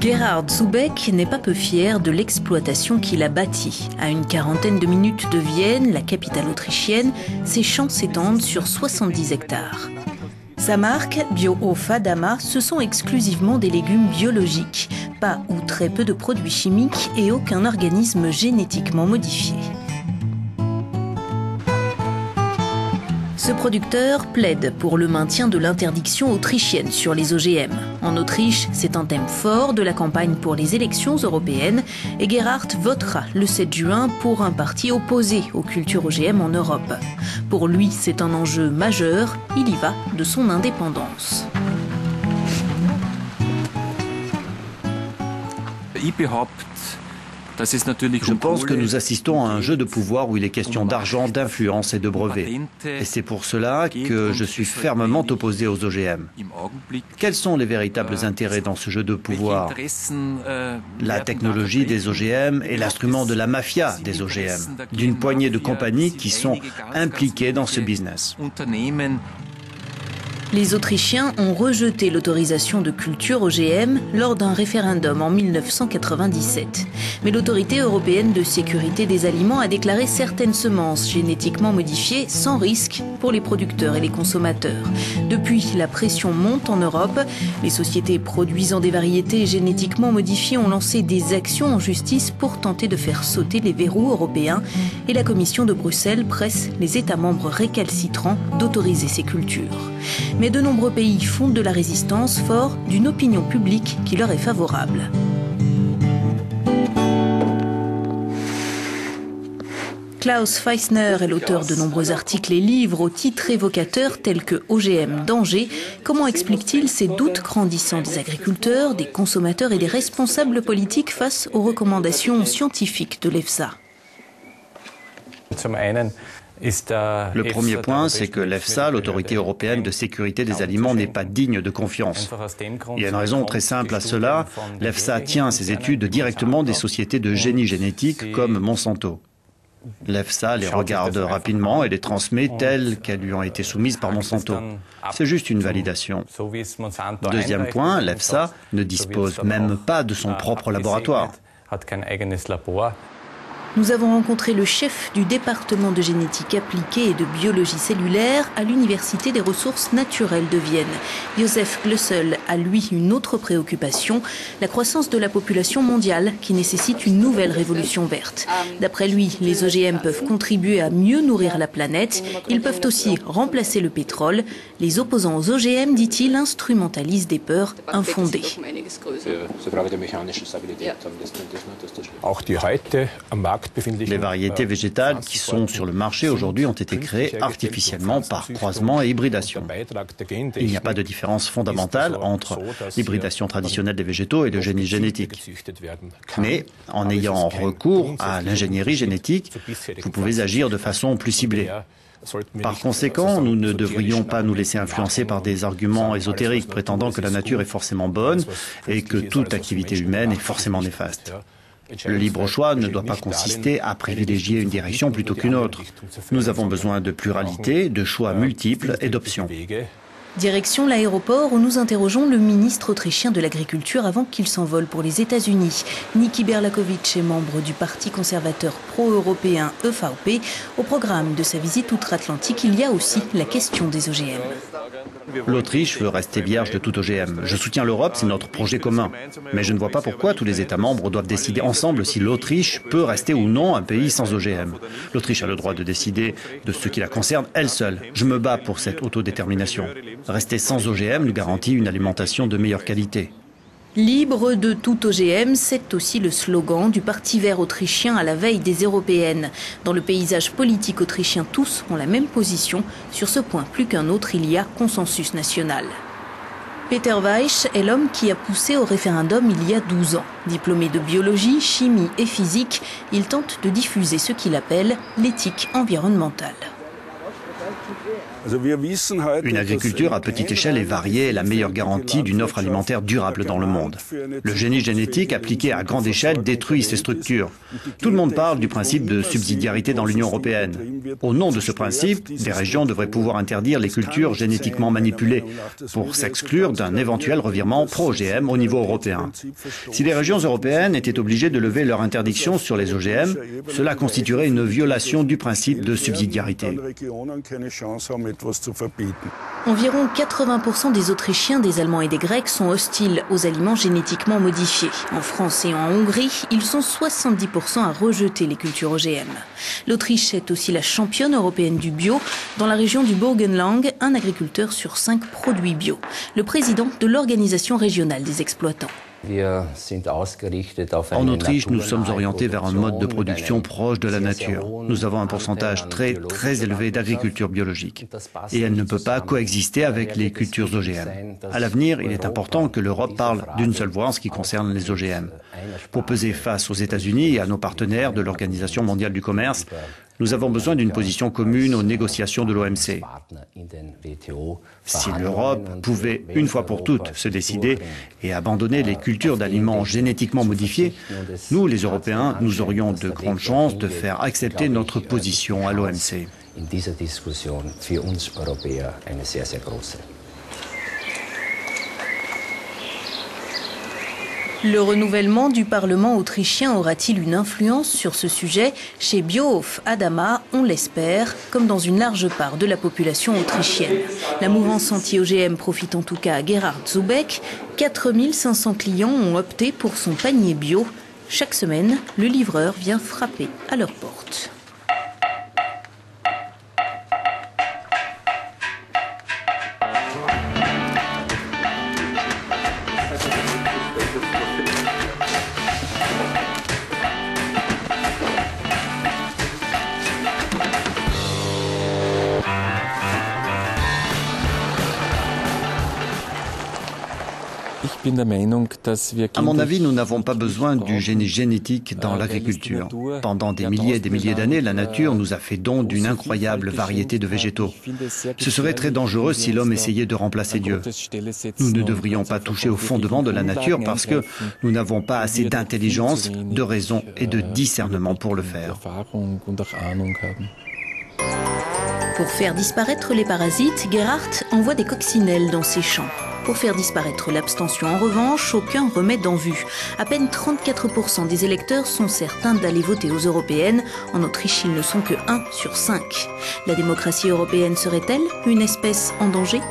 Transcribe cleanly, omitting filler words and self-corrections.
Gerhard Zubeck n'est pas peu fier de l'exploitation qu'il a bâtie. À une quarantaine de minutes de Vienne, la capitale autrichienne, ses champs s'étendent sur 70 hectares. Sa marque, Biohof Adama, ce sont exclusivement des légumes biologiques, pas ou très peu de produits chimiques et aucun organisme génétiquement modifié. Ce producteur plaide pour le maintien de l'interdiction autrichienne sur les OGM. En Autriche, c'est un thème fort de la campagne pour les élections européennes et Gerhard votera le 7 juin pour un parti opposé aux cultures OGM en Europe. Pour lui, c'est un enjeu majeur, il y va de son indépendance. Je pense que nous assistons à un jeu de pouvoir où il est question d'argent, d'influence et de brevets. Et c'est pour cela que je suis fermement opposé aux OGM. Quels sont les véritables intérêts dans ce jeu de pouvoir? La technologie des OGM est l'instrument de la mafia des OGM, d'une poignée de compagnies qui sont impliquées dans ce business. Les Autrichiens ont rejeté l'autorisation de culture OGM lors d'un référendum en 1997. Mais l'autorité européenne de sécurité des aliments a déclaré certaines semences génétiquement modifiées sans risque pour les producteurs et les consommateurs. Depuis, la pression monte en Europe. Les sociétés produisant des variétés génétiquement modifiées ont lancé des actions en justice pour tenter de faire sauter les verrous européens. Et la Commission de Bruxelles presse les États membres récalcitrants d'autoriser ces cultures. Mais de nombreux pays font de la résistance fort d'une opinion publique qui leur est favorable. Klaus Feissner est l'auteur de nombreux articles et livres aux titres évocateurs tels que OGM danger. Comment explique-t-il ces doutes grandissants des agriculteurs, des consommateurs et des responsables politiques face aux recommandations scientifiques de l'EFSA ? Le premier point, c'est que l'EFSA, l'autorité européenne de sécurité des aliments, n'est pas digne de confiance. Il y a une raison très simple à cela. L'EFSA tient ses études directement des sociétés de génie génétique comme Monsanto. L'EFSA les regarde rapidement et les transmet telles qu'elles lui ont été soumises par Monsanto. C'est juste une validation. Deuxième point, l'EFSA ne dispose même pas de son propre laboratoire. Nous avons rencontré le chef du département de génétique appliquée et de biologie cellulaire à l'Université des ressources naturelles de Vienne. Joseph Glössel a lui une autre préoccupation, la croissance de la population mondiale qui nécessite une nouvelle révolution verte. D'après lui, les OGM peuvent contribuer à mieux nourrir la planète. Ils peuvent aussi remplacer le pétrole. Les opposants aux OGM, dit-il, instrumentalisent des peurs infondées. Les variétés végétales qui sont sur le marché aujourd'hui ont été créées artificiellement par croisement et hybridation. Il n'y a pas de différence fondamentale entre l'hybridation traditionnelle des végétaux et le génie génétique. Mais en ayant recours à l'ingénierie génétique, vous pouvez agir de façon plus ciblée. Par conséquent, nous ne devrions pas nous laisser influencer par des arguments ésotériques prétendant que la nature est forcément bonne et que toute activité humaine est forcément néfaste. Le libre choix ne doit pas consister à privilégier une direction plutôt qu'une autre. Nous avons besoin de pluralité, de choix multiples et d'options. Direction l'aéroport où nous interrogeons le ministre autrichien de l'Agriculture avant qu'il s'envole pour les États-Unis. Niki Berlakovic est membre du parti conservateur pro-européen EVP. Au programme de sa visite outre-Atlantique, il y a aussi la question des OGM. L'Autriche veut rester vierge de tout OGM. Je soutiens l'Europe, c'est notre projet commun. Mais je ne vois pas pourquoi tous les États membres doivent décider ensemble si l'Autriche peut rester ou non un pays sans OGM. L'Autriche a le droit de décider de ce qui la concerne elle seule. Je me bats pour cette autodétermination. Rester sans OGM nous garantit une alimentation de meilleure qualité. Libre de tout OGM, c'est aussi le slogan du Parti vert autrichien à la veille des européennes. Dans le paysage politique autrichien, tous ont la même position. Sur ce point, plus qu'un autre, il y a consensus national. Peter Weisch est l'homme qui a poussé au référendum il y a 12 ans. Diplômé de biologie, chimie et physique, il tente de diffuser ce qu'il appelle l'éthique environnementale. Une agriculture à petite échelle et variée est la meilleure garantie d'une offre alimentaire durable dans le monde. Le génie génétique appliqué à grande échelle détruit ces structures. Tout le monde parle du principe de subsidiarité dans l'Union européenne. Au nom de ce principe, des régions devraient pouvoir interdire les cultures génétiquement manipulées pour s'exclure d'un éventuel revirement pro-OGM au niveau européen. Si les régions européennes étaient obligées de lever leur interdiction sur les OGM, cela constituerait une violation du principe de subsidiarité. Environ 80% des Autrichiens, des Allemands et des Grecs sont hostiles aux aliments génétiquement modifiés. En France et en Hongrie, ils sont 70% à rejeter les cultures OGM. L'Autriche est aussi la championne européenne du bio. Dans la région du Burgenland, un agriculteur sur 5 produit bio. Le président de l'organisation régionale des exploitants. En Autriche, nous sommes orientés vers un mode de production proche de la nature. Nous avons un pourcentage très élevé d'agriculture biologique. Et elle ne peut pas coexister avec les cultures OGM. À l'avenir, il est important que l'Europe parle d'une seule voix en ce qui concerne les OGM. Pour peser face aux États-Unis et à nos partenaires de l'Organisation mondiale du commerce, nous avons besoin d'une position commune aux négociations de l'OMC. Si l'Europe pouvait une fois pour toutes se décider et abandonner les cultures d'aliments génétiquement modifiés, nous, les Européens, nous aurions de grandes chances de faire accepter notre position à l'OMC. Le renouvellement du Parlement autrichien aura-t-il une influence sur ce sujet? Chez Biohof Adama, on l'espère, comme dans une large part de la population autrichienne. La mouvance anti-OGM profite en tout cas à Gerhard Zubeck. 4500 clients ont opté pour son panier bio. Chaque semaine, le livreur vient frapper à leur porte. À mon avis, nous n'avons pas besoin du génie génétique dans l'agriculture. Pendant des milliers et des milliers d'années, la nature nous a fait don d'une incroyable variété de végétaux. Ce serait très dangereux si l'homme essayait de remplacer Dieu. Nous ne devrions pas toucher au fondement de la nature parce que nous n'avons pas assez d'intelligence, de raison et de discernement pour le faire. Pour faire disparaître les parasites, Gerhard envoie des coccinelles dans ses champs. Pour faire disparaître l'abstention, en revanche, aucun remède en vue. À peine 34% des électeurs sont certains d'aller voter aux européennes. En Autriche, ils ne sont que 1 sur 5. La démocratie européenne serait-elle une espèce en danger ?